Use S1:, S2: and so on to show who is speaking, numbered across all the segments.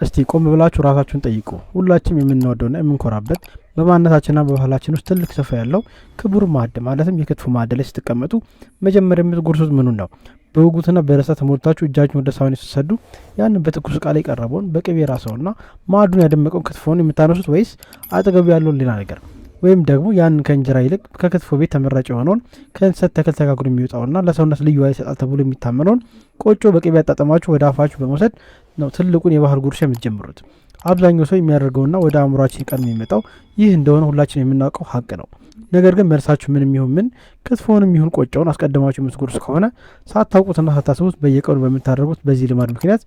S1: እስቲ ቆም ብላችሁ ራሳችሁን ጠይቁ። ሁላችንም የምንወደውና የምንኮራበት በማንነታችንና በባህላችን ውስጥ ትልቅ ስፍራ ያለው ክቡር ማዕድ ማለትም የክትፎ ማዕድ ላይ ስትቀመጡ መጀመሪያ የምትጎርሱት ምኑን ነው? በውጉትና በደስታ ተሞልታችሁ እጃችሁን ወደ ሳህኑ ስትሰዱ ያንን በትኩስ ቃል የቀረበውን በቅቤ ራሰውና ማዕዱን ያደመቀውን ክትፎን የምታነሱት ወይስ አጠገቡ ያለውን ሌላ ነገር? ወይም ደግሞ ያንን ከእንጀራ ይልቅ ከክትፎ ቤት ተመራጭ የሆነውን ከእንሰት ተክል ተጋግሮ የሚወጣውና ለሰውነት ልዩ ኃይል ይሰጣል ተብሎ የሚታመነውን ቆጮ በቅቤ ያጣጠማችሁ ወደ አፋችሁ በመውሰድ ነው ትልቁን የባህል ጉርሻ የምትጀምሩት። አብዛኛው ሰው የሚያደርገውና ወደ አእምሯችን ቀድሞ የሚመጣው ይህ እንደሆነ ሁላችን የምናውቀው ሀቅ ነው። ነገር ግን መልሳችሁ ምንም ይሁን ምን ክትፎውንም ይሁን ቆጮውን አስቀድማችሁ የምትጎርሱ ከሆነ ሳታውቁትና ሳታስቡት በየቀኑ በምታደርጉት በዚህ ልማድ ምክንያት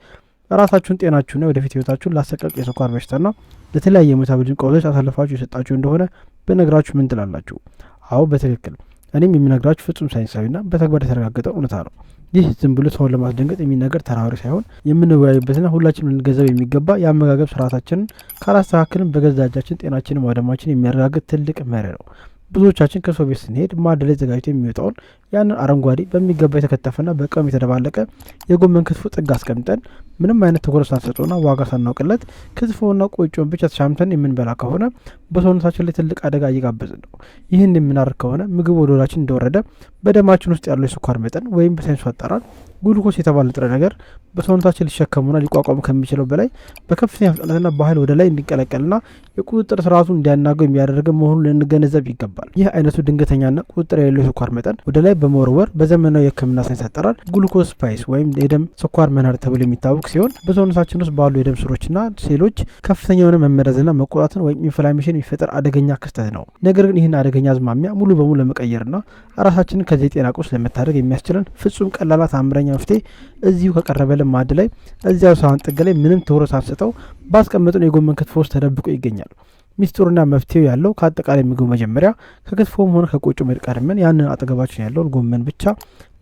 S1: ራሳችሁን፣ ጤናችሁና ወደፊት ህይወታችሁን ላሰቀቅ የስኳር በሽታና ለተለያየ የሜታቦሊዝም ቀውሶች አሳልፋችሁ የሰጣችሁ እንደሆነ በነግራችሁ ምን ትላላችሁ? አዎ በትክክል እኔም የሚነግራችሁ ፍጹም ሳይንሳዊና በተግባር የተረጋገጠ እውነታ ነው። ይህ ዝም ብሎ ሰውን ለማስደንገጥ የሚነገር ተራዋሪ ሳይሆን የምንወያይበትና ሁላችንም ልንገዛው የሚገባ የአመጋገብ ስርዓታችንን ካላስተካከልን በገዛ እጃችን ጤናችንን ማውደማችን የሚያረጋግጥ ትልቅ መርህ ነው። ብዙዎቻችን ከሰው ቤት ስንሄድ ማዕድ ላይ ዘጋጅቶ የሚወጣውን ያንን አረንጓዴ በሚገባ የተከተፈና በቅመም የተደባለቀ የጎመን ክትፎ ጥግ አስቀምጠን ምንም አይነት ትኩረት ሳንሰጠውና ዋጋ ሳናውቅለት ክትፎና ቆጮን ብቻ ተሻምተን የምንበላ ከሆነ በሰውነታችን ላይ ትልቅ አደጋ እየጋበዝን ነው። ይህን የምናደርግ ከሆነ ምግብ ወደ ሆዳችን እንደወረደ በደማችን ውስጥ ያለው የስኳር መጠን ወይም በሳይንሱ አጠራር ግሉኮስ የተባለ ንጥረ ነገር በሰውነታችን ሊሸከሙና ሊቋቋሙ ከሚችለው በላይ በከፍተኛ ፍጥነትና በኃይል ወደ ላይ እንዲቀለቀልና የቁጥጥር ስርዓቱ እንዲያናገው የሚያደርግ መሆኑን ልንገነዘብ ይገባል። ይህ አይነቱ ድንገተኛና ቁጥጥር የሌለው የስኳር መጠን ወደ ላይ በመወርወር በዘመናዊ የሕክምና ሳይንስ አጠራር ግሉኮስ ስፓይስ ወይም የደም ስኳር መናር ተብሎ የሚታወቅ ሲሆን በሰውነታችን ውስጥ ባሉ የደም ስሮችና ሴሎች ከፍተኛ የሆነ መመረዝና መቆጣትን ወይም ኢንፍላሜሽን የሚፈጠር አደገኛ ክስተት ነው። ነገር ግን ይህን አደገኛ አዝማሚያ ሙሉ በሙሉ ለመቀየርና ራሳችንን ከዚህ የጤና ቀውስ ለመታደግ የሚያስችለን ፍጹም ቀላላ ተአምረኛ መፍትሄ እዚሁ ከቀረበልን ማዕድ ላይ እዚያው ሳህን ጥግ ላይ ምንም ትኩረት ሳንሰጠው ባስቀመጥነው የጎመን ክትፎ ውስጥ ተደብቆ ይገኛል። ሚስጥሩና መፍትሄው ያለው ከአጠቃላይ ምግቡ መጀመሪያ ከክትፎም ሆነ ከቆጮ ቀድመን ያንን አጠገባችን ያለውን ጎመን ብቻ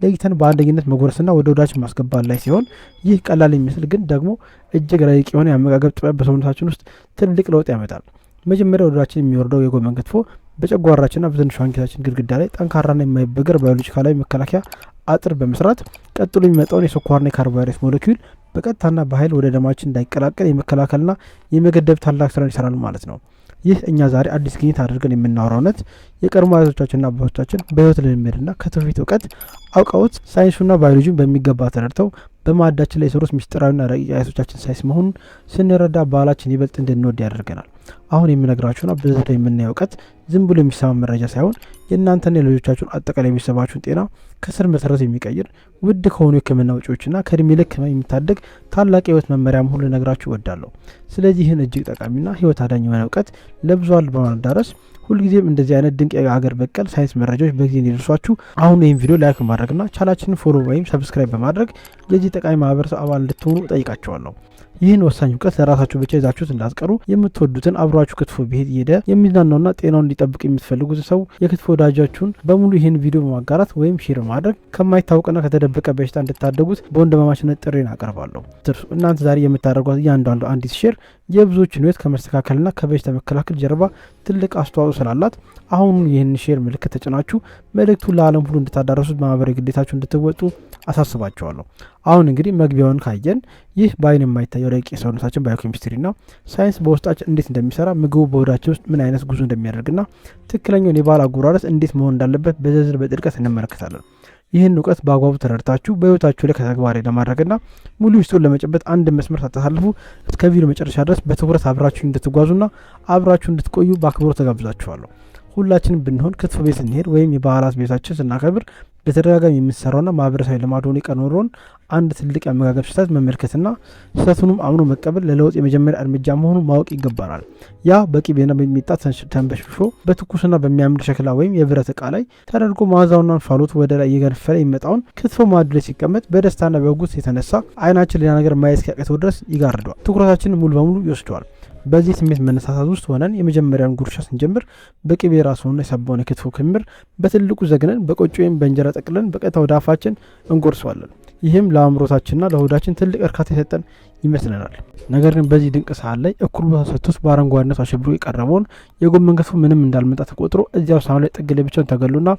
S1: ለይተን በአንደኝነት መጎረስና ወደ ወዳችን ማስገባት ላይ ሲሆን ይህ ቀላል የሚመስል ግን ደግሞ እጅግ ረቂቅ የሆነ የአመጋገብ ጥበብ በሰውነታችን ውስጥ ትልቅ ለውጥ ያመጣል። መጀመሪያ ወዳችን የሚወርደው የጎመን ክትፎ በጨጓራችንና በትንሿ አንጀታችን ግድግዳ ላይ ጠንካራና የማይበገር ባዮሎጂካላዊ መከላከያ አጥር በመስራት ቀጥሎ የሚመጣውን የስኳርና የካርቦሃይድሬት ሞለኪውል በቀጥታና በኃይል ወደ ደማችን እንዳይቀላቀል የመከላከልና የመገደብ ታላቅ ስራን ይሰራል ማለት ነው። ይህ እኛ ዛሬ አዲስ ግኝት አድርገን የምናወራው እውነት የቀድሞ አያቶቻችንና አባቶቻችን በህይወት ልምምድና ከትውፊት እውቀት አውቀውት ሳይንሱና ባዮሎጂን በሚገባ ተረድተው በማዕዳችን ላይ የሰሩት ሚስጥራዊና ረቂቅ አያቶቻችን ሳይንስ መሆኑን ስንረዳ ባህላችን ይበልጥ እንድንወድ ያደርገናል። አሁን የምነግራችሁና በዝዳ የምናየው እውቀት ዝም ብሎ የሚሰማ መረጃ ሳይሆን የእናንተና የልጆቻችሁን አጠቃላይ የሚሰባችሁን ጤና ከስር መሰረት የሚቀይር ውድ ከሆኑ የሕክምና ወጪዎችና ከእድሜ ልክ የሚታደግ ታላቅ የህይወት መመሪያ መሆኑን ልነግራችሁ እወዳለሁ። ስለዚህ ይህን እጅግ ጠቃሚና ህይወት አዳኝ የሆነ እውቀት ለብዙሃን በማዳረስ ሁልጊዜም እንደዚህ አይነት ድንቅ የሀገር በቀል ሳይንስ መረጃዎች በጊዜ እንዲደርሷችሁ አሁን ይህን ቪዲዮ ላይክ በማድረግና ቻናላችንን ፎሎ ወይም ሰብስክራይብ በማድረግ የዚህ ጠቃሚ ማህበረሰብ አባል እንድትሆኑ እጠይቃችኋለሁ። ይህን ወሳኝ እውቀት ለራሳችሁ ብቻ ይዛችሁት እንዳትቀሩ የምትወዱትን አብሯችሁ ክትፎ ቤት እየሄደ የሚዝናናውና ጤናውን እንዲጠብቅ የምትፈልጉትን ሰው የክትፎ ወዳጃችሁን በሙሉ ይህን ቪዲዮ በማጋራት ወይም ሼር ማድረግ ከማይታወቅና ከተደበቀ በሽታ እንድታደጉት በወንድማማችነት ጥሬን አቀርባለሁ። እናንተ ዛሬ የምታደርጓት እያንዳንዱ አንዲት ሼር የብዙዎችን ህይወት ከመስተካከልና ከበሽታ መከላከል ጀርባ ትልቅ አስተዋጽኦ ስላላት አሁኑ ይህን ሼር ምልክት ተጭናችሁ መልእክቱን ለዓለም ሁሉ እንድታዳረሱት ማህበራዊ ግዴታችሁ እንድትወጡ አሳስባቸዋለሁ። አሁን እንግዲህ መግቢያውን ካየን ይህ በአይን የማይታየው ረቂቅ የሰውነታችን ባዮኬሚስትሪና ሳይንስ በውስጣችን እንዴት እንደሚሰራ ምግቡ በሆዳችን ውስጥ ምን አይነት ጉዞ እንደሚያደርግና ትክክለኛውን የባህል አጎራረስ እንዴት መሆን እንዳለበት በዝርዝር በጥልቀት እንመለከታለን። ይህን እውቀት በአግባቡ ተረድታችሁ በህይወታችሁ ላይ ከተግባራዊ ለማድረግና ሙሉ ውስጡን ለመጨበጥ አንድ መስመር ሳታሳልፉ እስከ ቪዲዮ መጨረሻ ድረስ በትኩረት አብራችሁ እንድትጓዙና አብራችሁ እንድትቆዩ በአክብሮት ተጋብዛችኋለሁ። ሁላችንም ብንሆን ክትፎ ቤት ስንሄድ ወይም የበዓላት ቤታችን ስናከብር በተደጋጋሚ የምንሰራውና ማህበረሰባዊ ልማድ ሆኖ የቀኖረውን አንድ ትልቅ የአመጋገብ ስህተት መመልከትና ስህተቱንም አምኖ መቀበል ለለውጥ የመጀመሪያ እርምጃ መሆኑን ማወቅ ይገባናል። ያ በቂቤና በሚጣ ተንበሽብሾ በትኩስና በሚያምር ሸክላ ወይም የብረት እቃ ላይ ተደርጎ መዓዛውና እንፋሎቱ ወደ ላይ እየገነፈለ የሚመጣውን ክትፎ ማዕድ ላይ ሲቀመጥ በደስታና በጉጉት የተነሳ አይናችን ሌላ ነገር ማየት እስኪያቅተው ድረስ ይጋርደዋል። ትኩረታችንን ሙሉ በሙሉ ይወስደዋል። በዚህ ስሜት መነሳሳት ውስጥ ሆነን የመጀመሪያውን ጉርሻ ስንጀምር በቅቤ ራሱንና የሰባውን የክትፎ ክምር በትልቁ ዘግነን በቆጮ ወይም በእንጀራ ጠቅለን በቀጥታ ወደ አፋችን እንጎርሰዋለን። ይህም ለአእምሮታችንና ለሆዳችን ትልቅ እርካታ የሰጠን ይመስለናል። ነገር ግን በዚህ ድንቅ ሳህን ላይ እኩል ቦታ ሰጥቶት በአረንጓዴነቱ አሸብርቆ የቀረበውን የጎመን ክትፎ ምንም እንዳልመጣ ተቆጥሮ እዚያው ሳህን ላይ ጥግ ላይ ብቻውን ተገሉና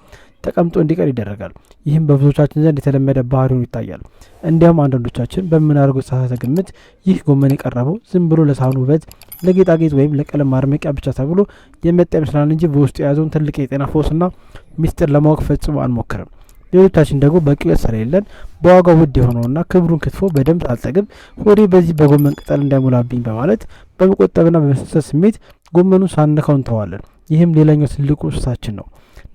S1: ተቀምጦ እንዲቀር ይደረጋል። ይህም በብዙዎቻችን ዘንድ የተለመደ ባህሪ ሆኖ ይታያል። እንዲያም አንዳንዶቻችን በምናደርገው የተሳሳተ ግምት ይህ ጎመን የቀረበው ዝም ብሎ ለሳህኑ ውበት፣ ለጌጣጌጥ ወይም ለቀለም ማድመቂያ ብቻ ተብሎ የመጣ ይመስላል እንጂ በውስጡ የያዘውን ትልቅ የጤና ፈውስና ሚስጥር ለማወቅ ፈጽሞ አንሞክርም። ሌሎቻችን ደግሞ በቂ እውቀት ስለሌለን በዋጋው ውድ የሆነውና ክብሩን ክትፎ በደንብ ሳልጠግብ ሆዴ በዚህ በጎመን ቅጠል እንዳይሞላብኝ በማለት በመቆጠብና በመሰሰት ስሜት ጎመኑን ሳንነካው እንተዋለን። ይህም ሌላኛው ትልቁ ስህተታችን ነው።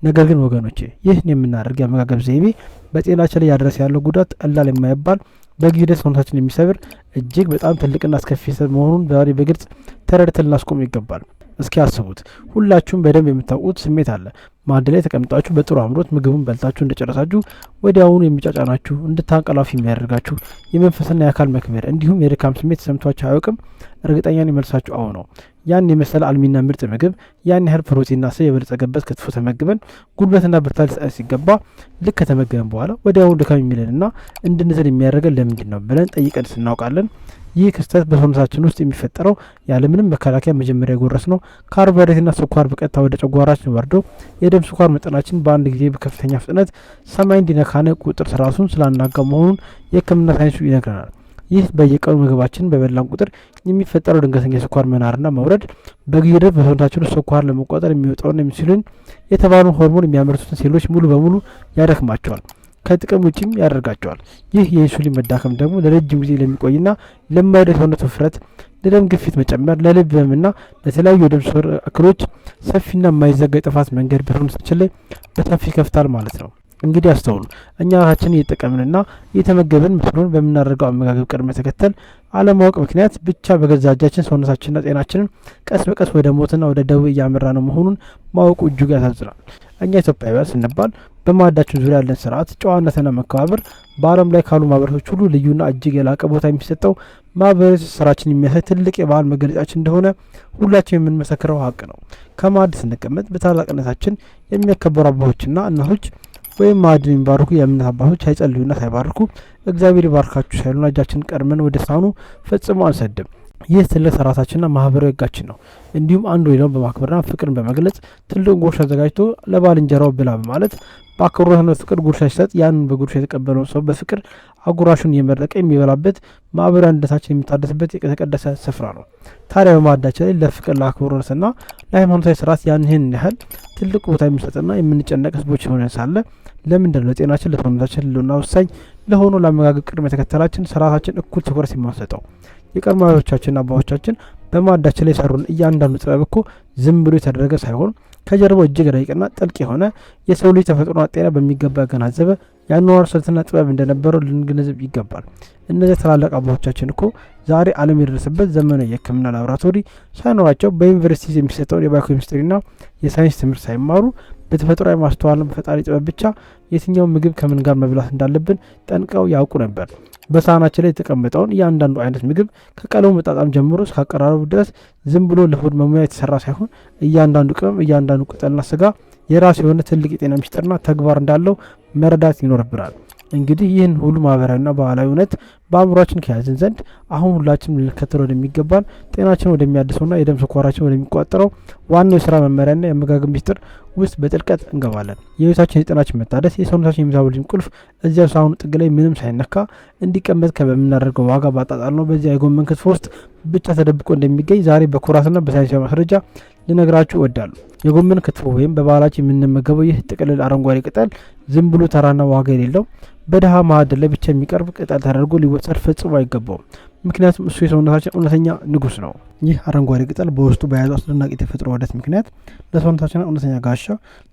S1: ነገር ግን ወገኖቼ ይህን የምናደርግ የአመጋገብ ዘይቤ በጤናችን ላይ ያደረሰ ያለው ጉዳት ቀላል የማይባል በጊዜ ሂደት ሰውነታችን የሚሰብር እጅግ በጣም ትልቅና አስከፊ መሆኑን ዛሬ በግልጽ ተረድተን ልናስቆም ይገባል። እስኪ አስቡት። ሁላችሁም በደንብ የምታውቁት ስሜት አለ። ማዕድ ላይ ተቀምጣችሁ በጥሩ አምሮት ምግቡን በልታችሁ እንደጨረሳችሁ ወዲያውኑ የሚጫጫናችሁ እንድታንቀላፉ የሚያደርጋችሁ የመንፈስና የአካል መክበድ እንዲሁም የድካም ስሜት ተሰምቷችሁ አያውቅም? እርግጠኛ ነኝ መልሳችሁ አዎ ነው። ያን የመሰለ አልሚና ምርጥ ምግብ ያን ያህል ፕሮቲንና ስብ የበለጸገበት ክትፎ ተመግበን ጉልበትና ብርታት ሊሰጠን ሲገባ ልክ ከተመገበን በኋላ ወዲያውኑ ድካም የሚለንና እንድንዝል የሚያደርገን ለምንድን ነው ብለን ጠይቀን ስናውቃለን? ይህ ክስተት በሰውነታችን ውስጥ የሚፈጠረው ያለምንም መከላከያ መጀመሪያ የጎረስ ነው ካርቦሃይድሬትና ስኳር በቀጥታ ወደ ጨጓራችን ወርዶ የደም ስኳር መጠናችን በአንድ ጊዜ በከፍተኛ ፍጥነት ሰማይ እንዲነካነ ቁጥር ራሱን ስላናጋ መሆኑን የሕክምና ሳይንሱ ይነግረናል። ይህ በየቀኑ ምግባችንን በበላን ቁጥር የሚፈጠረው ድንገተኛ የስኳር መናርና መውረድ በጊዜ ሂደት በሰውነታችን ውስጥ ስኳር ለመቆጣጠር የሚወጣውን ኢንሱሊን የተባለውን ሆርሞን የሚያመርቱትን ሴሎች ሙሉ በሙሉ ያደክማቸዋል፣ ከጥቅም ውጭም ያደርጋቸዋል። ይህ የኢንሱሊን መዳከም ደግሞ ለረጅም ጊዜ ለሚቆይና ለማይደርስ የሰውነት ውፍረት፣ ለደም ግፊት መጨመር፣ ለልብ ህመምና ለተለያዩ የደም ስር እክሎች ሰፊና የማይዘጋ የጥፋት መንገድ በሰውነታችን ላይ በሰፊ ይከፍታል ማለት ነው። እንግዲህ አስተውሉ። እኛ ራሳችንን እየተጠቀምንና እየተመገብን መስሎን በምናደርገው አመጋገብ ቅድመ ተከተል አለማወቅ ምክንያት ብቻ በገዛ እጃችን ሰውነታችንና ጤናችንን ቀስ በቀስ ወደ ሞትና ወደ ደዌ እያመራ ነው መሆኑን ማወቁ እጅጉ ያሳዝናል። እኛ ኢትዮጵያውያን ስንባል በማዕዳችን ዙሪያ ያለን ስርዓት፣ ጨዋነትና መከባበር በዓለም ላይ ካሉ ማህበረሰቦች ሁሉ ልዩና እጅግ የላቀ ቦታ የሚሰጠው ማህበራዊ ስራችን የሚያሳይ ትልቅ የባህል መገለጫችን እንደሆነ ሁላችን የምንመሰክረው ሀቅ ነው። ከማዕድ ስንቀመጥ በታላቅነታችን የሚያከበሩ አባቶችና እናቶች ወይም ማዕድን የሚባርኩ የእምነት አባቶች ሳይጸልዩና ሳይባርኩ እግዚአብሔር ይባርካችሁ ሳይሉና እጃችን ቀድመን ወደ ሳህኑ ፈጽሞ አንሰድም። ይህ ትልቅ ስርዓታችንና ማህበራዊ ህጋችን ነው። እንዲሁም አንዱ ሌላውን በማክበርና ፍቅርን በመግለጽ ትልቅ ጉርሻ አዘጋጅቶ ለባልንጀራው ብላ በማለት በአክብሮትና ፍቅር ጉርሻ ሲሰጥ ያንን በጉርሻ የተቀበለውን ሰው በፍቅር አጉራሹን እየመረቀ የሚበላበት ማህበራዊ አንድነታችን የሚታደስበት የተቀደሰ ስፍራ ነው። ታዲያ በማዕዳችን ላይ ለፍቅር ለአክብሮትና ለሃይማኖታዊ ስርዓት ያንን ያህል ትልቅ ቦታ የሚሰጥና የምንጨነቅ ህዝቦች ሆነን ሳለ ለምንድን ነው ለጤናችን ለሰውነታችን ህልውና ወሳኝ ለሆኑ ለአመጋገብ ቅድመ ተከተላችን ስርዓታችን እኩል ትኩረት የማንሰጠው? የቀድሞ አባቶቻችንና አባቶቻችን በማዕዳችን ላይ የሰሩን እያንዳንዱ ጥበብ እኮ ዝም ብሎ የተደረገ ሳይሆን ከጀርባው እጅግ ረቂቅና ጥልቅ የሆነ የሰው ልጅ ተፈጥሮና ጤና በሚገባ ያገናዘበ የአኗኗር ስልትና ጥበብ እንደነበረው ልንገነዘብ ይገባል። እነዚህ ታላላቅ አባቶቻችን እኮ ዛሬ ዓለም የደረሰበት ዘመናዊ የሕክምና ላቦራቶሪ ሳይኖራቸው በዩኒቨርሲቲ የሚሰጠውን የባዮኬሚስትሪና የሳይንስ ትምህርት ሳይማሩ በተፈጥሯዊ ማስተዋልና በፈጣሪ ጥበብ ብቻ የትኛውን ምግብ ከምን ጋር መብላት እንዳለብን ጠንቅቀው ያውቁ ነበር። በሳህናችን ላይ የተቀመጠውን እያንዳንዱ አይነት ምግብ ከቀለሙ መጣጣም ጀምሮ እስከ አቀራረቡ ድረስ ዝም ብሎ ለሆድ መሙያ የተሰራ ሳይሆን እያንዳንዱ ቅመም፣ እያንዳንዱ ቅጠልና ስጋ የራሱ የሆነ ትልቅ የጤና ሚስጥርና ተግባር እንዳለው መረዳት ይኖርብናል። እንግዲህ ይህን ሁሉ ማህበራዊና ባህላዊ እውነት በአእምሯችን ከያዝን ዘንድ አሁን ሁላችን ልንከተል ወደሚገባን ጤናችን ወደሚያድሰውና የደም ስኳራችን ወደሚቋጠረው ዋናው የስራ መመሪያና የአመጋገብ ሚስጥር ውስጥ በጥልቀት እንገባለን። የህይወታችን የጤናችን መታደስ የሰውነታችን የሚታወልጅን ቁልፍ እዚያው ሳህኑ ጥግ ላይ ምንም ሳይነካ እንዲቀመጥ በምናደርገው ዋጋ ባጣጣል ነው በዚያ የጎመን ክትፎ ውስጥ ብቻ ተደብቆ እንደሚገኝ ዛሬ በኩራትና በሳይንሳዊ ማስረጃ ልነግራችሁ እወዳለሁ። የጎመን ክትፎ ወይም በባህላችን የምንመገበው ይህ ጥቅልል አረንጓዴ ቅጠል ዝም ብሎ ተራና ዋጋ የሌለው በድሃ ማዕድ ላይ ብቻ የሚቀርብ ቅጠል ተደርጎ ሊወሰድ ፈጽሞ አይገባውም። ምክንያቱም እሱ የሰውነታችን እውነተኛ ንጉስ ነው። ይህ አረንጓዴ ቅጠል በውስጡ በያዘው አስደናቂ የተፈጥሮ ውህደት ምክንያት ለሰውነታችን እውነተኛ ጋሻ፣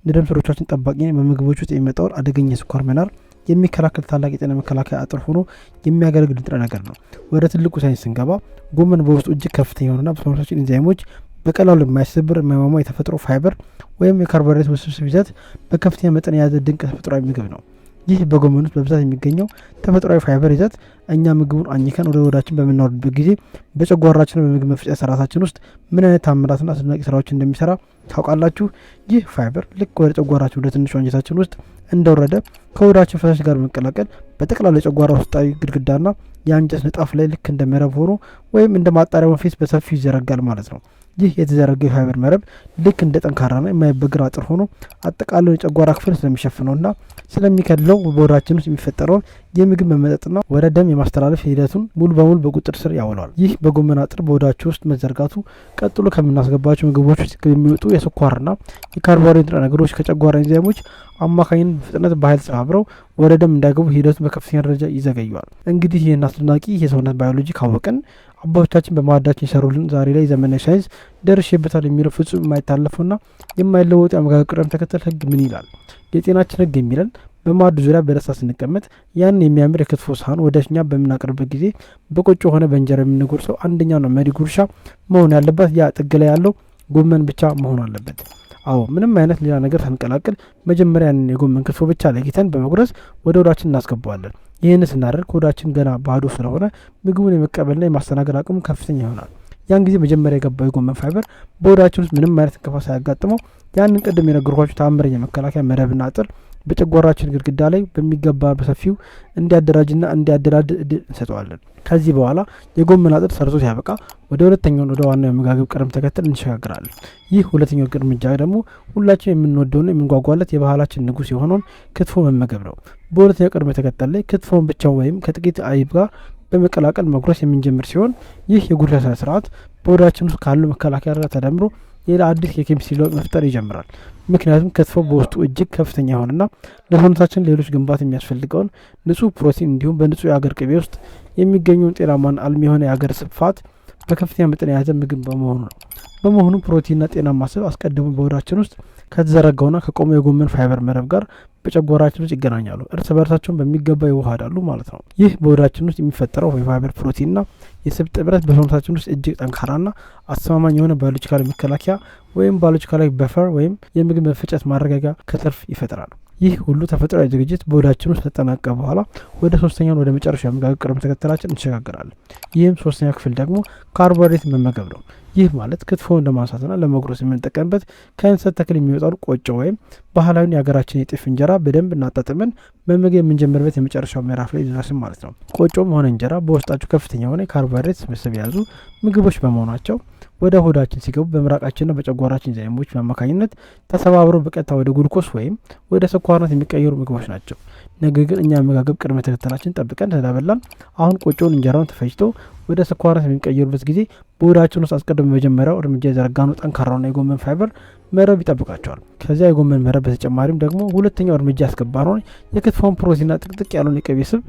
S1: ለደም ስሮቻችን ጠባቂ፣ በምግቦች ውስጥ የሚመጣውን አደገኛ የስኳር መናር የሚከላከል ታላቅ የጤና መከላከያ አጥር ሆኖ የሚያገለግል ንጥረ ነገር ነው። ወደ ትልቁ ሳይንስ ስንገባ ጎመን በውስጡ እጅግ ከፍተኛ የሆነና በሰውነታችን ኢንዛይሞች በቀላሉ የማይሰብር የማይሟሟ የተፈጥሮ ፋይበር ወይም የካርቦሃይድሬት ውስብስብ ይዘት በከፍተኛ መጠን የያዘ ድንቅ ተፈጥሯዊ ምግብ ነው። ይህ በጎመን ውስጥ በብዛት የሚገኘው ተፈጥሯዊ ፋይበር ይዘት እኛ ምግቡን አኝከን ወደ ሆዳችን በምናወርድበት ጊዜ በጨጓራችን በምግብ መፍጨት ስርዓታችን ውስጥ ምን አይነት ታምራትና አስደናቂ ስራዎች እንደሚሰራ ታውቃላችሁ? ይህ ፋይበር ልክ ወደ ጨጓራችን ወደ ትንሿ አንጀታችን ውስጥ እንደወረደ ከሆዳችን ፈሳሽ ጋር መቀላቀል በጠቅላላ የጨጓራ ውስጣዊ ግድግዳና የአንጀት ንጣፍ ላይ ልክ እንደ መረብ ሆኖ ወይም እንደ ማጣሪያ ወንፊት በሰፊው ይዘረጋል ማለት ነው። ይህ የተዘረጋ የፋይበር መረብ ልክ እንደ ጠንካራና የማይበግር አጥር ሆኖ አጠቃላይ የጨጓራ ክፍል ስለሚሸፍነውና ስለሚከልለው በሆዳችን ውስጥ የሚፈጠረውን የምግብ መመጠጥና ወደ ደም የማስተላለፍ ሂደቱን ሙሉ በሙሉ በቁጥጥር ስር ያውለዋል። ይህ በጎመን አጥር በሆዳችን ውስጥ መዘርጋቱ ቀጥሎ ከምናስገባቸው ምግቦች ውስጥ የሚወጡ የስኳርና የካርቦሃይድሬት ንጥረ ነገሮች ከጨጓራ ኤንዛይሞች አማካኝነት በፍጥነት በኃይል ተባብረው ወደ ደም እንዳይገቡ ሂደቱን በከፍተኛ ደረጃ ይዘገየዋል። እንግዲህ ይህን አስደናቂ የሰውነት ባዮሎጂ ካወቅን አባቶቻችን በማዕዳችን የሰሩልን ዛሬ ላይ ዘመናዊ ሳይንስ ደርሼበታል የሚለው ፍጹም የማይታለፈውና የማይለወጥ የአመጋገብ ቅደም ተከተል ህግ ምን ይላል? የጤናችን ህግ የሚለን በማዕዱ ዙሪያ በደስታ ስንቀመጥ ያን የሚያምር የክትፎ ሳህን ወደ እኛ በምናቀርብበት ጊዜ በቆጮ ሆነ በእንጀራ የምንጎርሰው አንደኛውና መሪ ጉርሻ መሆን ያለበት ያ ጥግ ላይ ያለው ጎመን ብቻ መሆን አለበት። አዎ ምንም አይነት ሌላ ነገር ሳንቀላቅል መጀመሪያ ያንን የጎመን ክትፎ ብቻ ለይተን በመጉረስ ወደ ሆዳችን እናስገባዋለን። ይህን ስናደርግ ሆዳችን ገና ባዶ ስለሆነ ምግቡን የመቀበልና የማስተናገድ አቅሙ ከፍተኛ ይሆናል። ያን ጊዜ መጀመሪያ የገባው የጎመን ፋይበር በሆዳችን ውስጥ ምንም አይነት እንቅፋት ሳያጋጥመው ያንን ቅድም የነገርኳችሁ ተአምረኛ መከላከያ መረብና አጥር በጨጓራችን ግድግዳ ላይ በሚገባ በሰፊው እንዲያደራጅና እንዲያደላድ እድል እንሰጠዋለን። ከዚህ በኋላ የጎመን አጥር ሰርቶ ሲያበቃ ወደ ሁለተኛው ወደ ዋናው የአመጋገብ ቅደም ተከተል እንሸጋግራለን። ይህ ሁለተኛው እርምጃ ደግሞ ሁላችን የምንወደውና የምንጓጓለት የባህላችን ንጉስ የሆነውን ክትፎ መመገብ ነው። በሁለተኛው ቅደም ተከተል ላይ ክትፎን ብቻ ወይም ከጥቂት አይብ ጋር በመቀላቀል መጉረስ የምንጀምር ሲሆን ይህ የጉርሻ ስርዓት በሆዳችን ውስጥ ካለው መከላከያ ጋር ተደምሮ ሌላ አዲስ የኬሚስትሪ ለውጥ መፍጠር ይጀምራል። ምክንያቱም ክትፎ በውስጡ እጅግ ከፍተኛ የሆነና ለሰውነታችን ሌሎች ግንባት የሚያስፈልገውን ንጹህ ፕሮቲን እንዲሁም በንጹህ የአገር ቅቤ ውስጥ የሚገኘውን ጤናማና አልሚ የሆነ የአገር ስብፋት በከፍተኛ መጠን የያዘ ምግብ በመሆኑ ነው። በመሆኑ ፕሮቲንና ጤናማ ስብ አስቀድሞ በሆዳችን ውስጥ ከተዘረጋውና ከቆመው የጎመን ፋይበር መረብ ጋር በጨጓራችን ውስጥ ይገናኛሉ። እርስ በርሳቸውን በሚገባ ይዋሃዳሉ ማለት ነው። ይህ በሆዳችን ውስጥ የሚፈጠረው የፋይበር ፕሮቲንና የስብ ጥምረት በሰውነታችን ውስጥ እጅግ ጠንካራና አስተማማኝ የሆነ ባዮሎጂካል መከላከያ ወይም ባዮሎጂካል በፈር ወይም የምግብ መፈጨት ማረጋጊያ ከትርፍ ይፈጥራሉ። ይህ ሁሉ ተፈጥሯዊ ዝግጅት በሆዳችን ውስጥ ተጠናቀቀ በኋላ ወደ ሶስተኛው ወደ መጨረሻ የአመጋገብ ቅደም ተከተላችን እንሸጋግራለን። ይህም ሶስተኛው ክፍል ደግሞ ካርቦሃይድሬት መመገብ ነው። ይህ ማለት ክትፎውን ለማንሳትና ለመጉረስ የምንጠቀምበት ከእንሰት ተክል የሚወጣውን ቆጮ ወይም ባህላዊን የሀገራችን የጤፍ እንጀራ በደንብ እናጣጥመን መመገብ የምንጀምርበት የመጨረሻው ምዕራፍ ላይ ደረስን ማለት ነው። ቆጮም ሆነ እንጀራ በውስጣቸው ከፍተኛ የሆነ የካርቦሃይድሬት ስብስብ የያዙ ምግቦች በመሆናቸው ወደ ሆዳችን ሲገቡ በምራቃችንና በጨጓራችን ኤንዛይሞች አማካኝነት ተሰባብረው በቀጥታ ወደ ግሉኮስ ወይም ወደ ስኳርነት የሚቀየሩ ምግቦች ናቸው። ነገር ግን እኛ አመጋገብ ቅድመ ተከተላችን ጠብቀን ስለበላን አሁን ቆጮውን እንጀራውን ተፈጭቶ ወደ ስኳርነት የሚቀየሩበት ጊዜ በሆዳችን ውስጥ አስቀድሞ መጀመሪያው እርምጃ የዘረጋነው ጠንካራውና የጎመን ፋይበር መረብ ይጠብቃቸዋል። ከዚያ የጎመን መረብ በተጨማሪም ደግሞ ሁለተኛው እርምጃ ያስገባነውን የክትፎን ፕሮቲንና ጥቅጥቅ ያለውን የቅቤ ስብ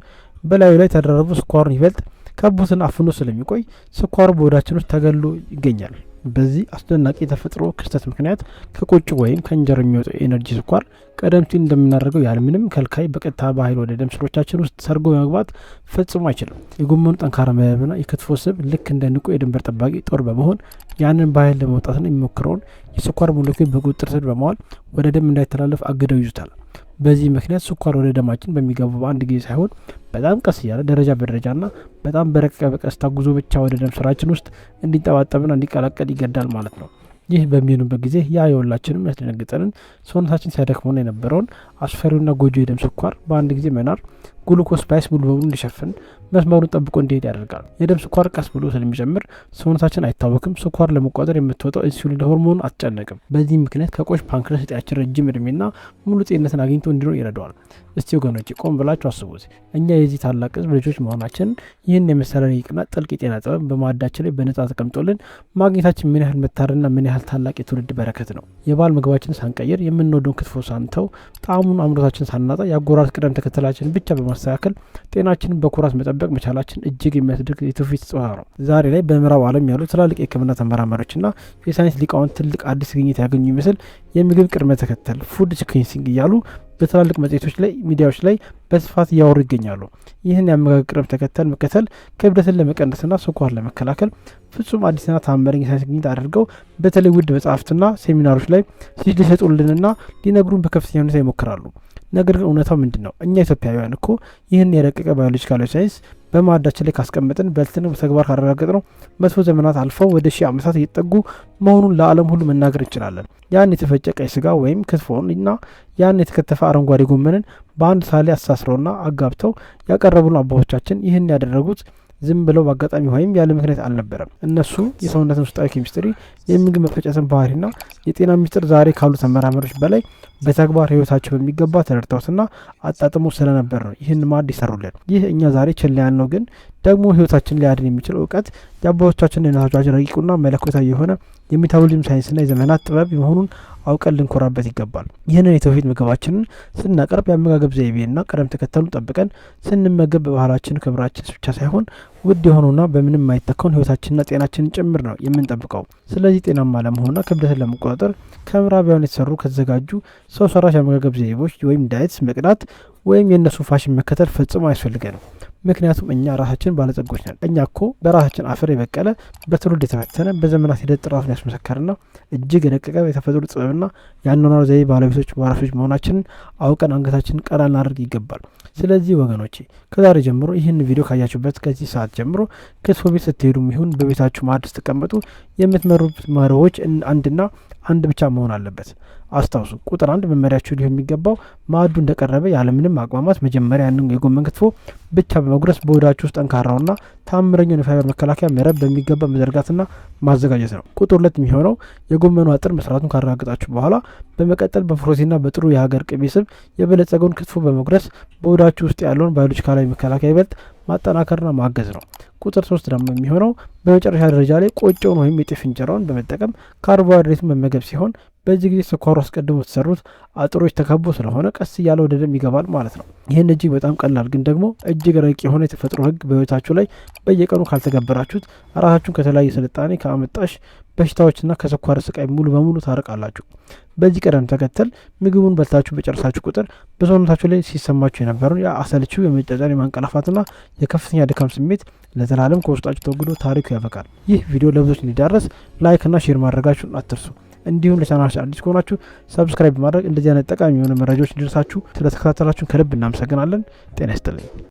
S1: በላዩ ላይ ተደራርቦ ስኳሩን ይበልጥ ከቦትና አፍኖ ስለሚቆይ ስኳሩ በሆዳችን ውስጥ ተገሎ ይገኛል። በዚህ አስደናቂ የተፈጥሮ ክስተት ምክንያት ከቆጮ ወይም ከእንጀራ የሚወጣው የኤነርጂ ስኳር ቀደም ሲል እንደምናደርገው ያለምንም ከልካይ በቀጥታ በኃይል ወደ ደም ስሮቻችን ውስጥ ሰርጎ በመግባት ፈጽሞ አይችልም። የጎመኑ ጠንካራ መረብና የክትፎ ስብ ልክ እንደ ንቁ የድንበር ጠባቂ ጦር በመሆን ያንን በኃይል ለመውጣትና የሚሞክረውን የስኳር ሞለኪል በቁጥጥር ስር በመዋል ወደ ደም እንዳይተላለፍ አግደው ይዙታል። በዚህ ምክንያት ስኳር ወደ ደማችን በሚገባው በአንድ ጊዜ ሳይሆን በጣም ቀስ እያለ ደረጃ በደረጃና በጣም በረቀቀ በቀስታ ጉዞ ብቻ ወደ ደም ስራችን ውስጥ እንዲንጠባጠብና እንዲቀላቀል ይገዳል ማለት ነው። ይህ በሚሆንበት ጊዜ ያ የሁላችንም ያስደነግጠንን ሰውነታችን ሲያደክመውና የነበረውን አስፈሪውና ጎጆ የደም ስኳር በአንድ ጊዜ መናር ግሉኮስ ስፓይስ ሙሉ በሙሉ እንዲሸፍን መስመሩን ጠብቆ እንዲሄድ ያደርጋል። የደም ስኳር ቀስ ብሎ ስለሚጨምር ሰውነታችን አይታወክም። ስኳር ለመቋጠር የምትወጣው ኢንሱሊን ሆርሞን አትጨነቅም። በዚህ ምክንያት ከቆሽ ፓንክረስ እጢያችን ረጅም እድሜና ሙሉ ጤንነትን አግኝቶ እንዲኖር ይረዳዋል። እስቲ ወገኖች ቆም ብላችሁ አስቡት። እኛ የዚህ ታላቅ ህዝብ ልጆች መሆናችን ይህን የመሰለ ረቂቅና ጥልቅ የጤና ጥበብ በማዕዳችን ላይ በነጻ ተቀምጦልን ማግኘታችን ምን ያህል መታደልና ምን ያህል ታላቅ የትውልድ በረከት ነው። የባህል ምግባችን ሳንቀይር የምንወደውን ክትፎ ሳንተው ጣዕሙን አምሮታችን ሳናጣ የአጎራረስ ቅደም ተከተላችን ብቻ በማስተካከል ጤናችንን በኩራት መጠበቅ መቻላችን እጅግ የሚያስደርግ የትውፊት ስጦታ ነው። ዛሬ ላይ በምዕራብ ዓለም ያሉ ትላልቅ የሕክምና ተመራማሪዎችና የሳይንስ ሊቃውንት ትልቅ አዲስ ግኝት ያገኙ ይመስል የምግብ ቅድመ ተከተል ፉድ ሲኩዌንሲንግ እያሉ በትላልቅ መጽሔቶች ላይ ሚዲያዎች ላይ በስፋት እያወሩ ይገኛሉ። ይህን የአመጋገብ ቅደም ተከተል መከተል ክብደትን ለመቀነስና ስኳር ለመከላከል ፍጹም አዲስና ታማኝ የሳይንስ ግኝት አድርገው በተለይ ውድ መጽሐፍትና ሴሚናሮች ላይ ሊሰጡልንና ሊነግሩን በከፍተኛ ሁኔታ ይሞክራሉ። ነገር ግን እውነታው ምንድን ነው? እኛ ኢትዮጵያውያን እኮ ይህን የረቀቀ ባዮሎጂካል ሳይንስ በማዕዳችን ላይ ካስቀመጥን በልተን በተግባር ካረጋገጥነው መቶ ዘመናት አልፈው ወደ 1000 ዓመታት እየተጠጉ መሆኑን ለዓለም ሁሉ መናገር እንችላለን። ያን የተፈጨ ቀይ ስጋ ወይም ክትፎን እና ያን የተከተፈ አረንጓዴ ጎመንን በአንድ ሳህን ላይ አሳስረውና አጋብተው ያቀረቡልን አባቶቻችን ይህን ያደረጉት ዝም ብለው በአጋጣሚ ወይም ያለ ምክንያት አልነበረም። እነሱ የሰውነትን ውስጣዊ ኬሚስትሪ፣ የምግብ መፈጨትን ባህሪና የጤና ሚስጥር ዛሬ ካሉ ተመራማሪዎች በላይ በተግባር ህይወታቸው በሚገባ ተረድተውትና አጣጥሞ ስለነበር ነው ይህን ማዕድ ይሰሩልን። ይህ እኛ ዛሬ ችላ ያልነው ግን ደግሞ ህይወታችን ሊያድን የሚችል እውቀት የአባቶቻችን የእናቶቻችን ረቂቁና መለኮታዊ የሆነ የሜታቦሊዝም ሳይንስና የዘመናት ጥበብ መሆኑን አውቀን ልንኮራበት ይገባል። ይህንን የትውፊት ምግባችንን ስናቀርብ የአመጋገብ ዘይቤና ቅደም ተከተሉን ጠብቀን ስንመገብ በባህላችን ክብራችን ብቻ ሳይሆን ውድ የሆኑና በምንም የማይተካውን ህይወታችንና ጤናችንን ጭምር ነው የምንጠብቀው። ስለዚህ ጤናማ ለመሆንና ክብደትን ለመቆጣጠር ከምዕራባውያን የተሰሩ ከተዘጋጁ ሰው ሰራሽ የአመጋገብ ዘይቤዎች ወይም ዳይትስ መቅዳት ወይም የእነሱ ፋሽን መከተል ፈጽሞ አያስፈልገንም። ምክንያቱም እኛ ራሳችን ባለጸጎች ነን። እኛ እኮ በራሳችን አፈር የበቀለ በትውልድ የተፈተነ በዘመናት ሂደት ጥራቱን ያስመሰከርና እጅግ የደቀቀ የተፈጥሮ ጥበብና የአኗኗር ዘይቤ ባለቤቶች ዋራሾች መሆናችንን አውቀን አንገታችንን ቀና ልናደርግ ይገባል። ስለዚህ ወገኖቼ ከዛሬ ጀምሮ ይህን ቪዲዮ ካያችሁበት ከዚህ ሰዓት ጀምሮ ክትፎ ቤት ስትሄዱም ይሁን በቤታችሁ ማዕድ ስትቀመጡ የምትመሩበት መርሆች አንድና አንድ ብቻ መሆን አለበት። አስታውሱ፣ ቁጥር 1 መመሪያችሁ ሊሆን የሚገባው ማዕዱ እንደቀረበ ያለምንም አቅማማት መጀመሪያ ያንን የጎመን ክትፎ ብቻ በመጉረስ በሆዳችሁ ውስጥ ጠንካራውና ታምረኛውን የፋይበር መከላከያ መረብ በሚገባ መዘርጋትና ማዘጋጀት ነው። ቁጥር 2 የሚሆነው የጎመኑ አጥር መስራቱን ካረጋገጣችሁ በኋላ በመቀጠል በፕሮቲንና በጥሩ የሀገር ቅቤ ስብ የበለጸገውን ክትፎ በመጉረስ በሆዳችሁ ውስጥ ያለውን ባዮሎጂካላዊ መከላከያ ይበልጥ ማጠናከርና ማገዝ ነው። ቁጥር 3 ደግሞ የሚሆነው በመጨረሻ ደረጃ ላይ ቆጮውን ወይም የጤፍ እንጀራውን በመጠቀም ካርቦሃይድሬቱን መመገብ ሲሆን በዚህ ጊዜ ስኳሩ አስቀድሞ የተሰሩት አጥሮች ተከቦ ስለሆነ ቀስ እያለ ወደ ደም ይገባል ማለት ነው። ይህን እጅግ በጣም ቀላል ግን ደግሞ እጅግ ረቂቅ የሆነ የተፈጥሮ ሕግ በህይወታችሁ ላይ በየቀኑ ካልተገበራችሁት ራሳችሁን ከተለያየ ስልጣኔ ከአመጣሽ በሽታዎችና ከስኳር ስቃይ ሙሉ በሙሉ ታርቃላችሁ። በዚህ ቀደም ተከተል ምግቡን በልታችሁ በጨረሳችሁ ቁጥር በሰውነታችሁ ላይ ሲሰማችሁ የነበረውን የአሰልቺው የመጫጫን የማንቀላፋትና የከፍተኛ ድካም ስሜት ለዘላለም ከውስጣችሁ ተወግዶ ታሪኩ ያበቃል። ይህ ቪዲዮ ለብዙዎች እንዲዳረስ ላይክና ሼር ማድረጋችሁን አትርሱ። እንዲሁም ለቻናላችን አዲስ ከሆናችሁ ሰብስክራይብ በማድረግ እንደዚህ አይነት ጠቃሚ የሆነ መረጃዎች እንዲደርሳችሁ ስለተከታተላችሁን ከልብ እናመሰግናለን። ጤና ይስጥልኝ።